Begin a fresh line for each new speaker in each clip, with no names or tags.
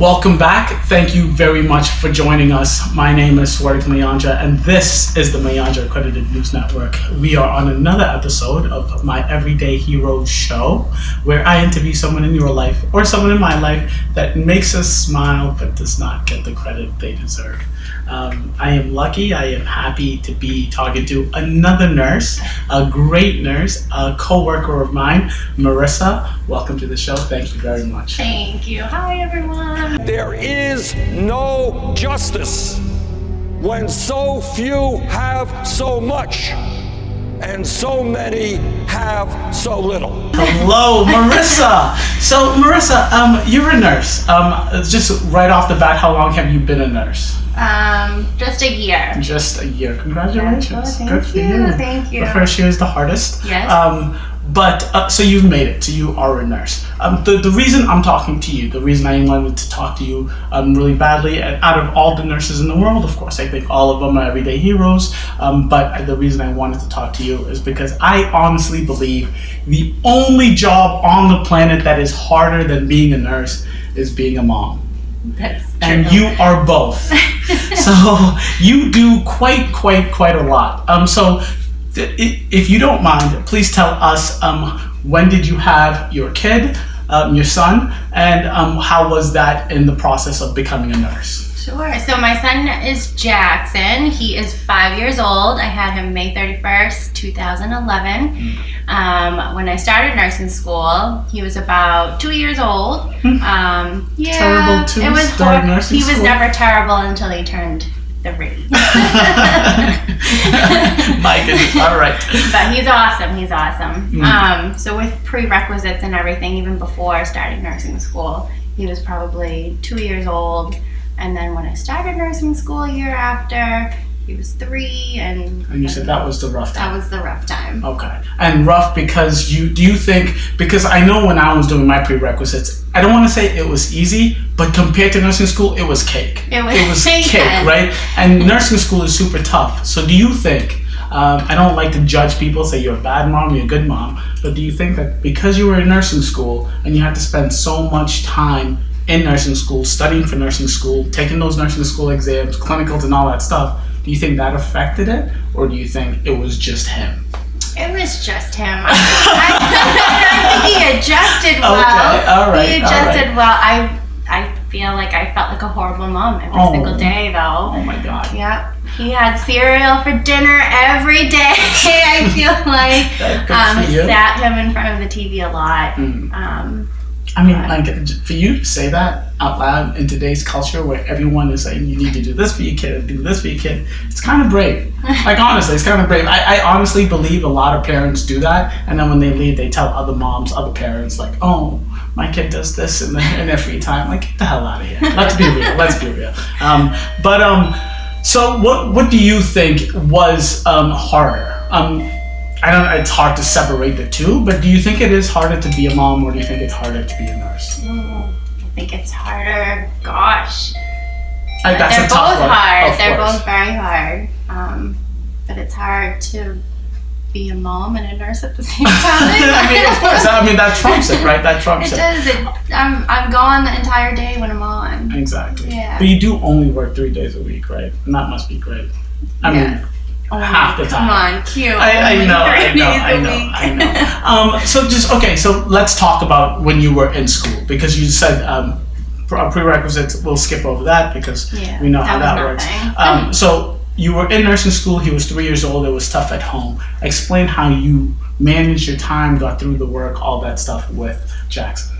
Welcome back. Thank you very much for joining us. My name is Swartik Mayanja, and this is the Mayanja Accredited News Network. We are on another episode of my Everyday Heroes show, where I interview someone in your life or someone in my life that makes us smile but does not get the credit they deserve. I am lucky, I am happy to be talking to another nurse, a great nurse, a co-worker of mine, Marissa. Welcome to the show. Thank you very much.
Thank you. Hi, everyone.
There is no justice when so few have so much and so many have so little.
Hello, Marissa. So, Marissa, you're a nurse. Just right off the bat, how long have you been a nurse?
Just a year.
Just a year. Congratulations.
Thank
Good for
you. Thank you.
The first year is the hardest.
Yes.
So you've made it. So you are a nurse. The reason I'm talking to you, the reason I wanted to talk to you really badly, and out of all the nurses in the world, of course, I think all of them are everyday heroes. But the reason I wanted to talk to you is because I honestly believe the only job on the planet that is harder than being a nurse is being a mom.
That's true.
And you are both. So you do quite a lot. If you don't mind, please tell us when did you have your kid, your son, and how was that in the process of becoming a nurse?
Sure. So my son is Jackson. He is 5 years old. I had him May 31st, 2011. When I started nursing school, he was about 2 years old.
Terrible to
it was
start nursing
He was
school?
never terrible until he turned 3.
My goodness. All right.
But he's awesome. So with prerequisites and everything, even before starting nursing school, he was probably 2 years old. And then when I started nursing school a year after, he was 3. And
you said that was the rough time.
That was the rough time.
Okay. And rough because because I know when I was doing my prerequisites, I don't want to say it was easy, but compared to nursing school, it was cake.
It was
cake, right? And nursing school is super tough. So do you think, I don't like to judge people, say you're a bad mom, you're a good mom, but do you think that because you were in nursing school and you had to spend so much time in nursing school, studying for nursing school, taking those nursing school exams, clinicals and all that stuff, do you think that affected it, or do you think it was just him?
It was just him. I think he adjusted well.
Okay, all right.
He adjusted well. I feel like I felt like a horrible mom every single day, though.
Oh my God.
Yep. He had cereal for dinner every day. I feel like sat him in front of the TV a lot.
For you to say that out loud in today's culture where everyone is saying you need to do this for your kid, do this for your kid, it's kind of brave. Like, honestly, it's kind of brave. I honestly believe a lot of parents do that, and then when they leave, they tell other moms, other parents, like, oh, my kid does this in their free time. Like, get the hell out of here. Let's be real. So what do you think was harder? I don't know, it's hard to separate the two, but do you think it is harder to be a mom, or do you think it's harder to be a nurse?
I think it's harder. Gosh.
That's
They're
a tough
both
one,
hard.
of
They're
course.
both very hard. But it's hard to be a mom and a nurse at the same time.
Of course. That trumps it, right? That trumps
It does. I'm gone the entire day when I'm on.
Exactly.
Yeah.
But you do only work 3 days a week, right? And that must be great.
Yes.
Half the time.
Come on, cute.
I know. So let's talk about when you were in school, because you said prerequisites. We'll skip over that because we know how that works. So you were in nursing school. He was 3 years old. It was tough at home. Explain how you managed your time, got through the work, all that stuff with Jackson.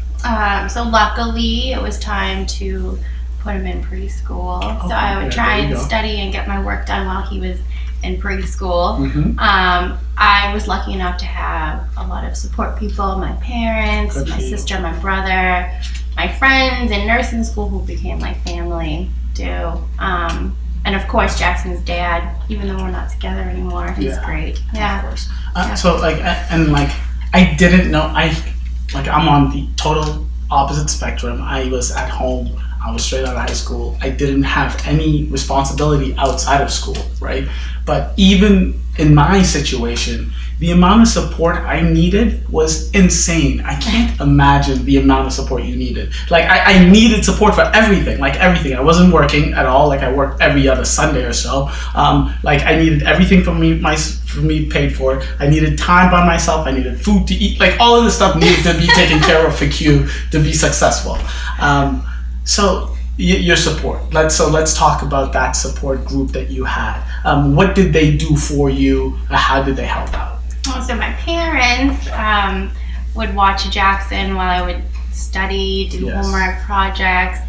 So luckily, it was time to put him in preschool. So I would try and study and get my work done while he was in preschool. I was lucky enough to have a lot of support people, my parents, my sister, my brother, my friends in nursing school who became like family too. And of course Jackson's dad, even though we're not together anymore, he's great. Yeah.
Of course. So I didn't know, I'm on the total opposite spectrum. I was at home. I was straight out of high school. I didn't have any responsibility outside of school, right? But even in my situation, the amount of support I needed was insane. I can't imagine the amount of support you needed. Like, I needed support for everything, like everything. I wasn't working at all. Like, I worked every other Sunday or so. Like, I needed everything from me paid for. I needed time by myself. I needed food to eat. Like, all of this stuff needed to be taken care of for Q to be successful. So your support. Let's talk about that support group that you had. What did they do for you? How did they help out?
So my parents would watch Jackson while I would study, do homework projects.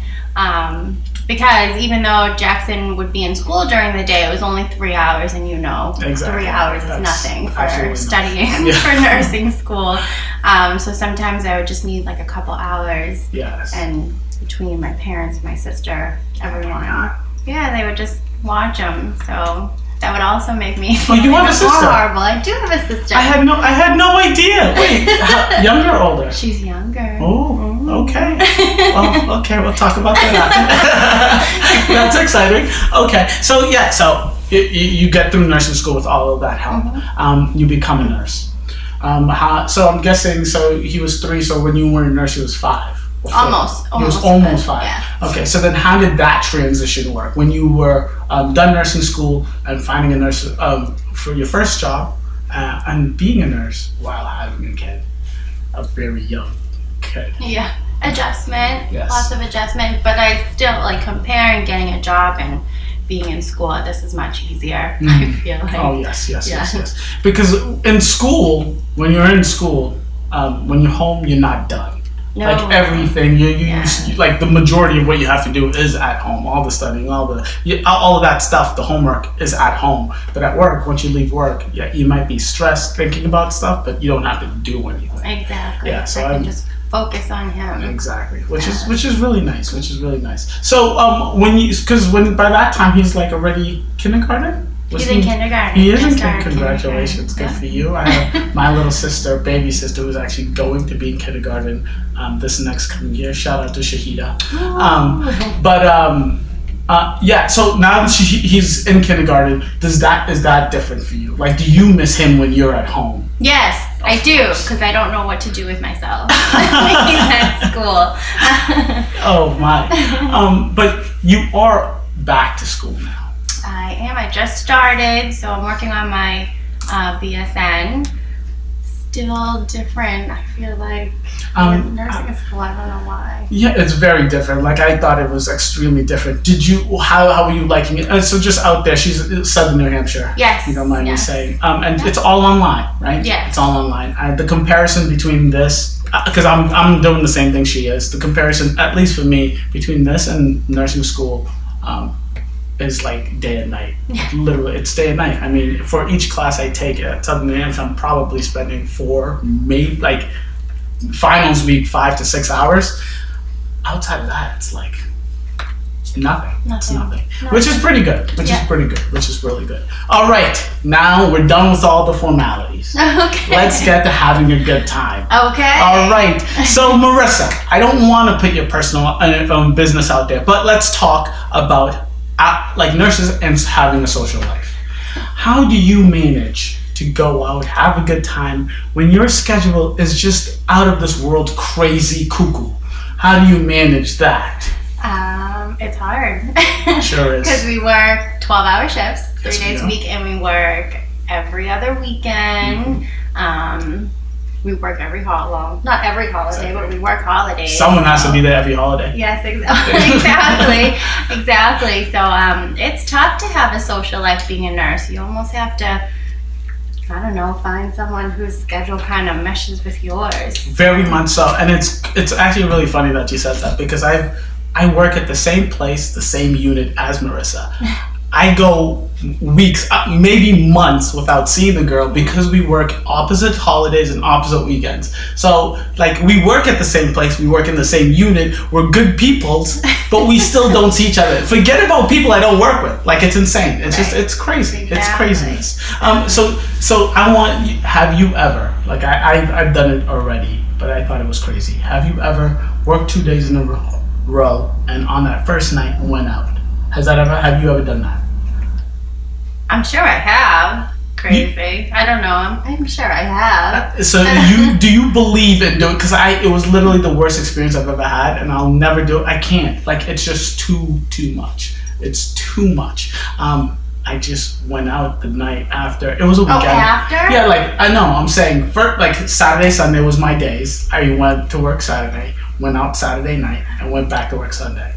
Because even though Jackson would be in school during the day, it was only 3 hours, and 3 hours is nothing for studying for nursing school. So sometimes I would just need like a couple hours.
Yes.
And between my parents, my sister, everyone, they would just watch them. So that would also make me feel
you have a sister?
horrible. I do have a sister.
I had no idea. Wait, younger or older?
She's younger.
Oh, okay. Well, okay, we'll talk about that after. That's exciting. Okay, so you get through nursing school with all of that help. You become a nurse. So I'm guessing, so he was 3, so when you were a nurse, he was 5.
Almost.
He was almost 5.
Yeah.
Okay, so then how did that transition work? When you were done nursing school and finding a nurse for your first job and being a nurse while having a kid, a very young kid.
Yeah, adjustment,
Yes.
lots of adjustment, but I still like comparing getting a job and being in school. This is much easier. I feel like.
Oh yes. Because in school, when you're in school, when you're home, you're not done.
No.
Like everything, like the majority of what you have to do is at home. All the studying, all of that stuff, the homework is at home. But at work, once you leave work, you might be stressed thinking about stuff, but you don't have to do anything.
Exactly.
Yeah, so
I can just focus on him.
Exactly, which is really nice. So by that time he's like already kindergarten.
He's in kindergarten.
He is in kindergarten. Congratulations, good for you. I have my little sister, baby sister, who's actually going to be in kindergarten this next coming year. Shout out to Shahida. So now that he's in kindergarten, is that different for you? Like, do you miss him when you're at home?
Yes, I do, because I don't know what to do with myself when he's at school.
Oh my! But you are back to school now.
I am. I just started, so I'm working on my BSN. Still different. I feel like nursing school. I don't know why. Yeah,
it's very different. Like, I thought it was extremely different. How are you liking it? So just out there, she's Southern New Hampshire.
Yes.
You don't mind me saying. And it's all online, right?
Yes.
It's all online. The comparison between this, because I'm doing the same thing she is. The comparison, at least for me, between this and nursing school, is like day and night. Literally, it's day and night. I mean, for each class I take at Southern New Hampshire, I'm probably spending 4, maybe like finals week 5 to 6 hours. Outside of that, it's like nothing. It's nothing. Which is pretty good. Which is really good. All right, now we're done with all the formalities.
Okay.
Let's get to having a good time.
Okay.
All right. So Marissa, I don't want to put your personal business out there, but let's talk about like nurses and having a social life. How do you manage to go out, have a good time when your schedule is just out of this world, crazy cuckoo? How do you manage that?
It's hard.
Sure is.
Because we work 12-hour shifts, 3 days a week, and we work every other weekend. We work not every holiday, but we work holidays.
Someone has to be there every holiday.
Yes, exactly. So it's tough to have a social life being a nurse. You almost have to, find someone whose schedule kind of meshes with yours.
Very much so. And it's actually really funny that you said that, because I work at the same place, the same unit as Marissa. I go weeks, maybe months without seeing the girl because we work opposite holidays and opposite weekends. So, like, we work at the same place, we work in the same unit, we're good peoples, but we still don't see each other. Forget about people I don't work with. Like, it's insane. It's just, it's crazy. Exactly. It's craziness. So I want you, have you ever, like, I've done it already, but I thought it was crazy. Have you ever worked 2 days in a row and on that first night went out? Have you ever done that?
I'm sure I have. crazy. I don't know. I'm sure I have.
So do you believe in doing? Because it was literally the worst experience I've ever had, and I'll never do it. I can't. Like, it's just too much. It's too much. I just went out the night after. It was a weekend.
Oh, after?
Yeah, like, I know. I'm saying, Saturday, Sunday was my days. I went to work Saturday, went out Saturday night, and went back to work Sunday.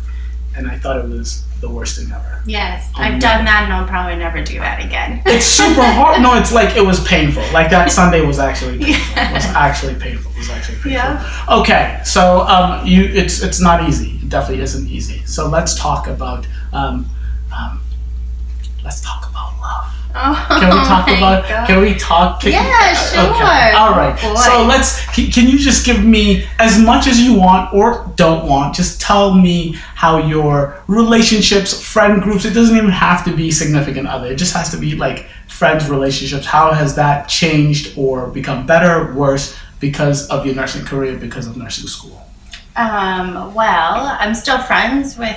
And I thought it was the worst thing ever.
Yes, I've done that, and I'll probably never do that again.
It's super hard. No, it's like, it was painful. Like, that Sunday was actually painful. It was actually painful.
Yeah.
Okay, so it's not easy. It definitely isn't easy. So let's talk about love.
Oh,
Can we talk about?
God.
Can we talk?
Yeah, sure.
Okay. All right.
Oh,
So can you just give me as much as you want or don't want? Just tell me how your relationships, friend groups. It doesn't even have to be significant other. It just has to be like friends, relationships. How has that changed or become better, worse because of your nursing career, because of nursing school?
Well, I'm still friends with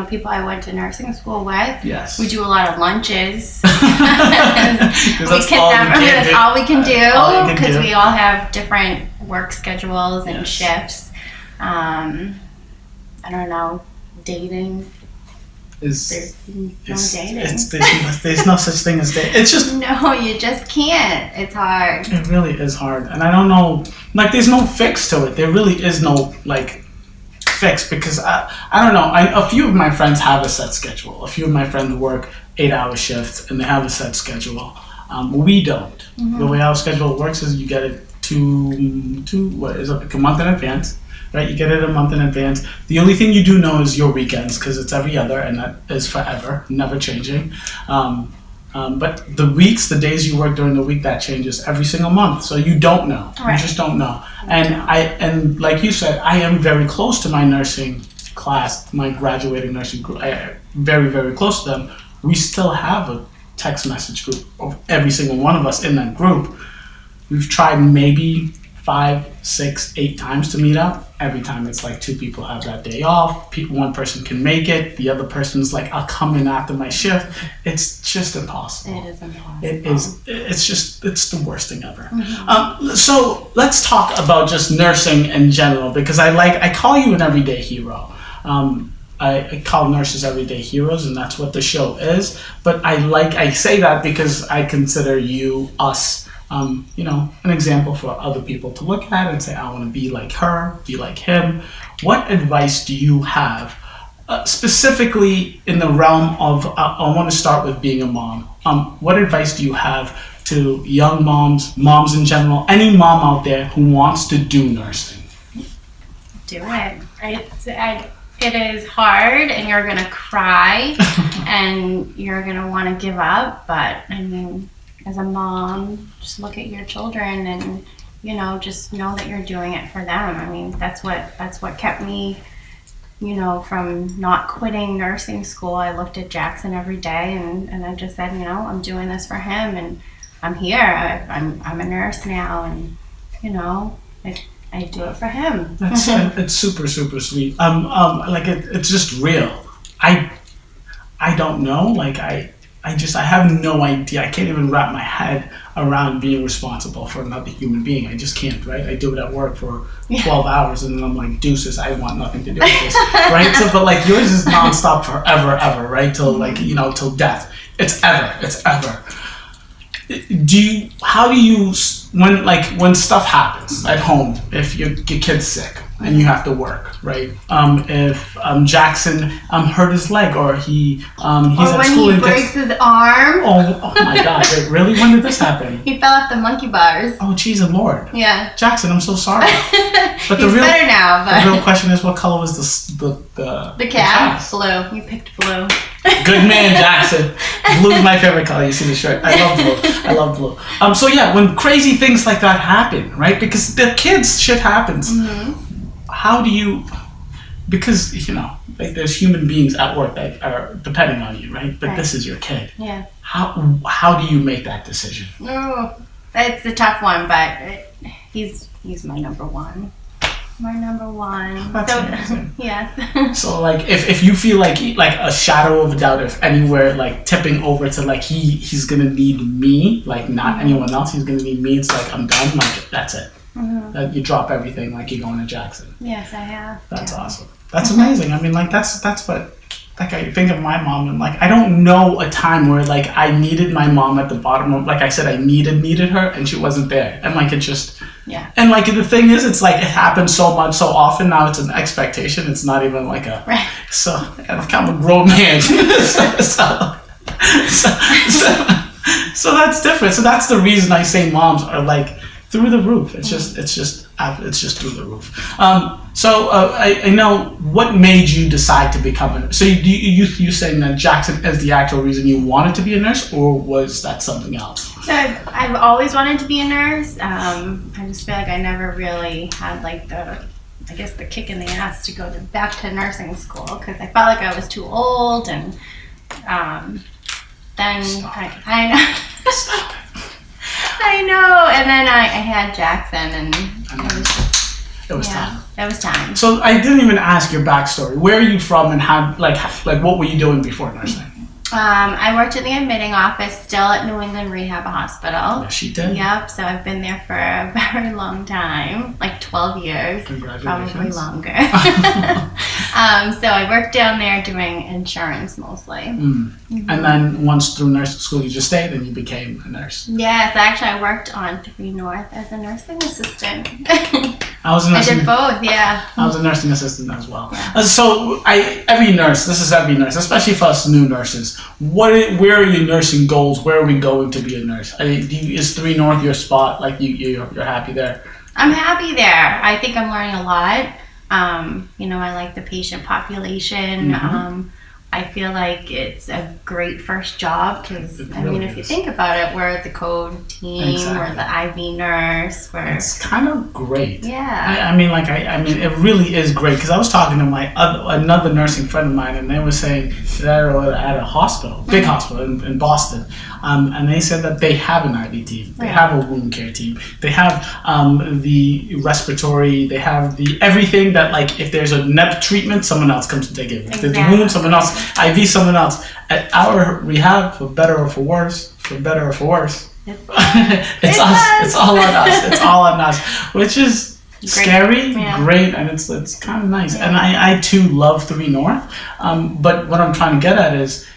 people I went to nursing school with.
Yes.
We do a lot of lunches.
That's
all we can do because
do.
we all have different work schedules and
Yes.
shifts. I don't know, dating. There's no dating.
There's no such thing as dating. It's just
No, you just can't. It's hard.
it really is hard, and I don't know. Like, there's no fix to it. There really is no like fix because I don't know. A few of my friends have a set schedule. A few of my friends work 8-hour shifts and they have a set schedule. We don't.
Mm-hmm.
The way our schedule works is you get it a month in advance, right? You get it a month in advance. The only thing you do know is your weekends because it's every other, and that is forever, never changing. But the days you work during the week, that changes every single month. So you don't know.
Right.
You just don't know. And like you said, I am very close to my nursing class, my graduating nursing group. I am very, very close to them. We still have a text message group of every single one of us in that group. We've tried maybe 5, 6, 8 times to meet up. Every time it's like 2 people have that day off. One person can make it. The other person's like, I'll come in after my shift. It's just impossible.
It is impossible.
It is. It's the worst thing ever.
Mm-hmm.
So let's talk about just nursing in general because I call you an everyday hero. I call nurses everyday heroes, and that's what the show is. But I say that because I consider us. An example for other people to look at and say, I want to be like her, be like him. What advice do you have, specifically in the realm of, I want to start with being a mom. What advice do you have to young moms in general, any mom out there who wants to do nursing?
Do it. It is hard, and you're going to cry, and you're going to want to give up, but I mean, as a mom, just look at your children and, just know that you're doing it for them. I mean, that's what kept me, from not quitting nursing school. I looked at Jackson every day and I just said, I'm doing this for him and I'm here. I'm a nurse now and, I do it for him.
That's it's super, super sweet. It's just real. I don't know. Like I have no idea. I can't even wrap my head around being responsible for another human being. I just can't, right? I do it at work for 12 hours and then I'm like, deuces, I want nothing to do with this, right? So, but like yours is nonstop forever, ever, right? Till till death. It's ever. When stuff happens at home, if your kid's sick and you have to work, right? If Jackson hurt his leg or he's at school
when he breaks his arm.
Oh my God! Wait, really? When did this happen?
He fell off the monkey bars.
Oh, geez and Lord.
Yeah.
Jackson, I'm so sorry. But
He's better now. But
the real question is, what color was
the cat? Blue. You picked blue.
Good man, Jackson. Blue is my favorite color. You see the shirt. I love blue. So yeah, when crazy things like that happen, right? Because the kids, shit happens. Mm-hmm. How do you? Because there's human beings at work that are depending on you, right? But this is your kid.
Yeah.
How do you make that decision?
Oh, it's a tough one, but he's my number one. We're number one.
That's
so,
amazing.
Yes.
So like if you feel like a shadow of a doubt, if anywhere like tipping over to like he's gonna need me, like not anyone else, he's gonna need me, it's like I'm done, like that's it. You drop everything, like you're going to Jackson.
Yes, I have.
That's awesome. That's amazing. I mean, like that's what, like I think of my mom, and like I don't know a time where like I needed my mom at the bottom of, like I said, I needed her and she wasn't there, and like it just and like the thing is, it's like it happens so much so often now, it's an expectation, it's not even like a so like I'm a grown man. so that's different. So that's the reason I say moms are like through the roof. It's just through the roof. So I know what made you decide to become a nurse. So you saying that Jackson is the actual reason you wanted to be a nurse, or was that something else?
So I've always wanted to be a nurse. I just feel like I never really had like the kick in the ass to go back to nursing school, because I felt like I was too old, and then I know.
Stop it.
I know, and then I had Jackson, and
it was time.
It was time.
So I didn't even ask your backstory. Where are you from, and how like what were you doing before nursing?
I worked in the admitting office, still at New England Rehab Hospital.
Yes, she did.
Yep, so I've been there for a very long time, like 12 years.
Congratulations.
Probably longer. So I worked down there doing insurance mostly.
And then once through nursing school you just stayed and you became a nurse.
Yes, actually I worked on 3 North as a nursing assistant.
I
did both, yeah.
I was a nursing assistant as well.
Yeah.
So every nurse, especially for us new nurses, where are your nursing goals? Where are we going to be a nurse? Is 3 North your spot? Like you're happy there?
I'm happy there. I think I'm learning a lot. I like the patient population. I feel like it's a great first job because, if you think about it, we're the code team, we're the IV nurse,
it's kind of great.
Yeah.
It really is great, because I was talking to another nursing friend of mine, and they were saying they're at a hospital, big hospital in Boston, and they said that they have an IV team, they have a wound care team, they have the respiratory, they have the everything that, like, if there's a NEP treatment, someone else comes to take it. If there's a wound, someone else. IV, someone else. At our rehab, for better or for worse, it's us. It's all on us. It's all on us, which is scary, great, and it's kind of nice. And I too love 3 North. But what I'm trying to get at is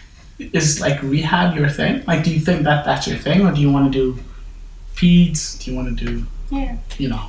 like rehab your thing? Like, do you think that's your thing, or do you want to do peds? Do you want to do? Yeah.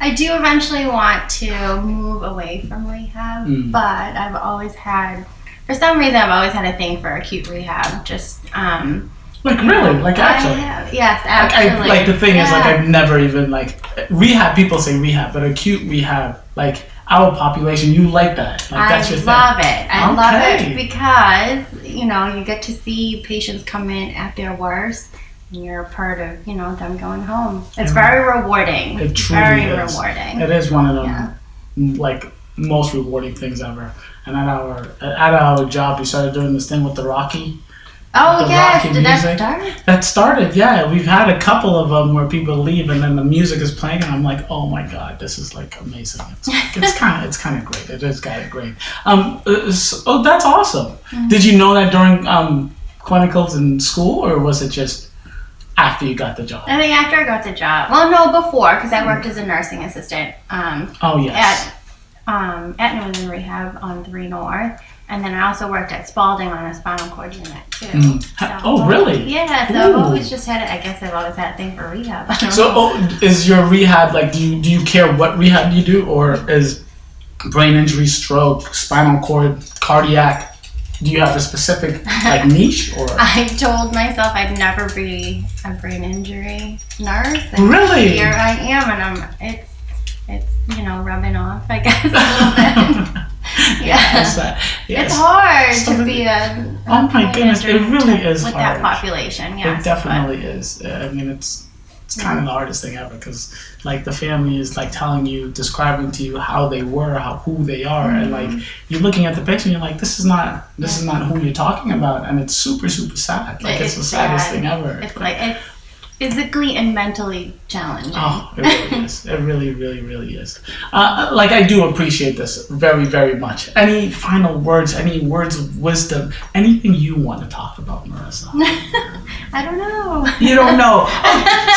I do eventually want to move away from rehab, but I've always had. For some reason, I've always had a thing for acute rehab. Just
really, like actually.
Yes, actually.
Like the thing is, like I've never even like rehab. People say rehab, but acute rehab, like our population, you like that. Like that's your thing.
I love it because you get to see patients come in at their worst, and you're a part of them going home. It's very rewarding.
It truly is.
Rewarding.
It is one of them like most rewarding things ever. And at our job, we started doing this thing with the Rocky.
Oh, yes.
Rocky
Did
music.
that start?
That started, yeah. We've had a couple of them where people leave and then the music is playing, and I'm like, oh my God, this is like amazing. It's kind of great. It is kind of great. That's awesome. Mm-hmm. Did you know that during clinicals in school, or was it just after you got the job?
I think after I got the job. Well, no, before, because I worked as a nursing assistant. At New England Rehab on 3 North, and then I also worked at Spalding on a spinal cord unit too.
So, really?
Yeah. So I've always just had I've always had a thing for rehab.
So, is your rehab like? Do you care what rehab you do, or is brain injury, stroke, spinal cord, cardiac? Do you have a specific like niche, or?
I told myself I'd never be a brain injury nurse. And
really?
Here I am, and it's rubbing off, I guess, a little bit. It's hard to be a
oh my goodness, it really is
with
hard.
That population. Yes,
it definitely is. I mean, it's kind of the hardest thing ever, because like the family is like telling you, describing to you how they were, who they are, and like you're looking at the picture and you're like, this is not who you're talking about, and it's super, super sad. Like it's the saddest thing ever.
It's like physically and mentally challenging.
Oh, it really is. It really, really, really is. Like, I do appreciate this very, very much. Any final words, any words of wisdom, anything you want to talk about, Marissa?
I don't know.
You don't know.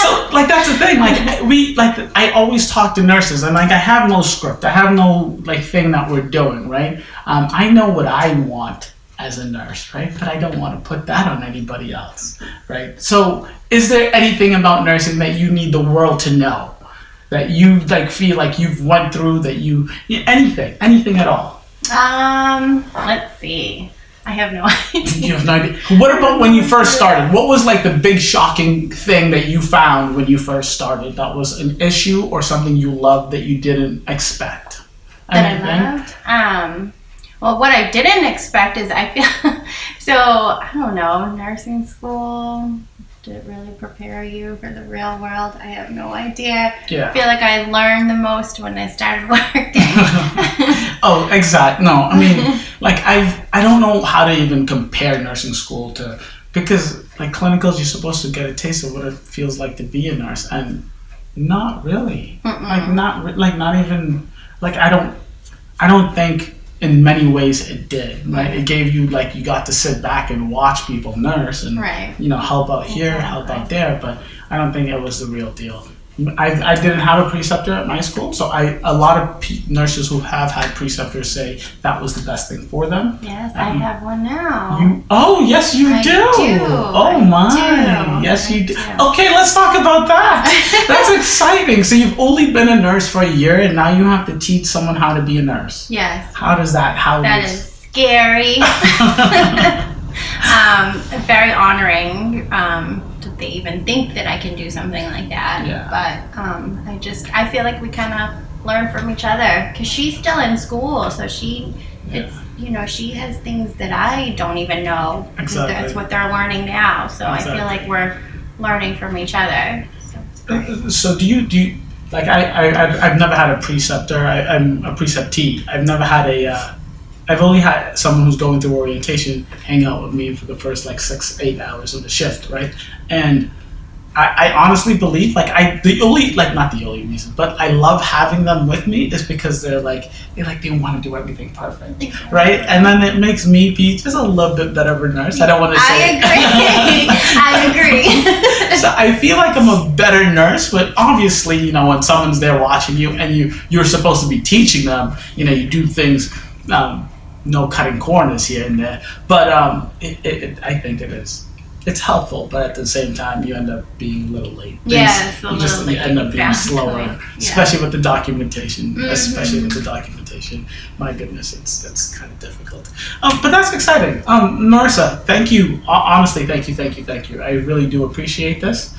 So, like, that's the thing. Like, I always talk to nurses, and, like, I have no script. I have no, like, thing that we're doing, right? I know what I want as a nurse, right? But I don't want to put that on anybody else, right? So is there anything about nursing that you need the world to know, that you like feel like you've went through, that anything at all?
Let's see. I have no idea.
You have no idea. What about when you first started? What was like the big shocking thing that you found when you first started that was an issue or something you loved that you didn't expect?
That I loved? Well, what I didn't expect is I don't know, nursing school, did it really prepare you for the real world? I have no idea.
Yeah.
I feel like I learned the most when I started working.
Oh, exactly. No, I mean, like I don't know how to even compare nursing school to, because like clinicals, you're supposed to get a taste of what it feels like to be a nurse, and not really. Not even, like I don't think in many ways it did, right? It gave you, like, you got to sit back and watch people nurse and, help out here, help out there, but I don't think it was the real deal. I didn't have a preceptor at my school, so a lot of nurses who have had preceptors say that was the best thing for them.
Yes, I have one now.
Yes, you do. Oh my. Yes, you do. Okay, let's talk about that. That's exciting. So you've only been a nurse for a year, and now you have to teach someone how to be a nurse.
Yes.
How does that?
That is scary. Very honoring. They even think that I can do something like that.
Yeah.
But I feel like we kind of learn from each other, because she's still in school, so she has things that I don't even know.
Exactly.
That's what they're learning now. So
Exactly.
I feel like we're learning from each other. So it's great.
So do you like I've never had a preceptor. I'm a preceptee. I've never had I've only had someone who's going through orientation hang out with me for the first like 6-8 hours of the shift, right? And I honestly believe not the only reason, but I love having them with me is because they want to do everything perfect, right? And then it makes me be just a little bit better of a nurse. I don't want to say
I agree.
So I feel like I'm a better nurse, but obviously, when someone's there watching you and you're supposed to be teaching them, you do things. No cutting corners here and there, but I think it's helpful, but at the same time you end up being a little late.
You
end up being slower, especially with the documentation. Mm-hmm. Especially with the documentation, my goodness, it's kind of difficult. But that's exciting. Marissa, thank you. Honestly, thank you. I really do appreciate this.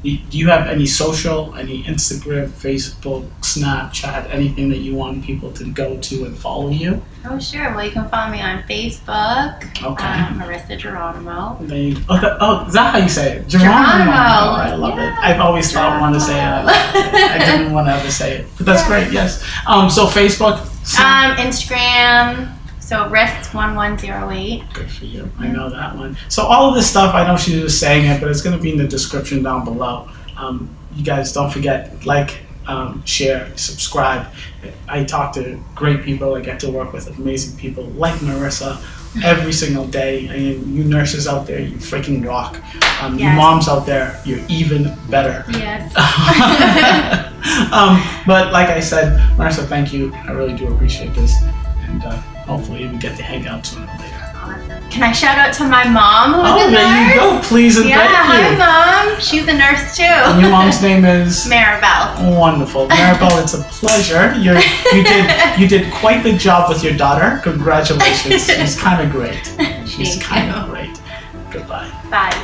Do you have any social, any Instagram, Facebook, Snapchat, anything that you want people to go to and follow you?
Oh, sure. Well, you can follow me on Facebook.
Okay.
Marissa Geronimo.
Is that how you say it? Geronimo. Oh, I love it. I've always wanted to say it. I didn't want to ever say it. But that's great, yes. So Facebook?
Instagram. So Riss1108.
Good for you. I know that one. So all of this stuff, I know she was saying it, but it's going to be in the description down below. You guys don't forget, share, subscribe. I talk to great people. I get to work with amazing people like Marissa every single day. You nurses out there, you freaking rock.
Yes.
You moms out there, you're even better.
Yes.
But like I said, Marissa, thank you. I really do appreciate this. And hopefully we get to hang out sooner or later.
Awesome. Can I shout out to my mom who's a nurse?
There you go. Please and thank you.
Hi, Mom. She's a nurse too.
And your mom's name is?
Maribel.
Wonderful. Maribel, it's a pleasure. You did quite the job with your daughter. Congratulations. She's kind of great. She's kind of great. Goodbye.
Bye.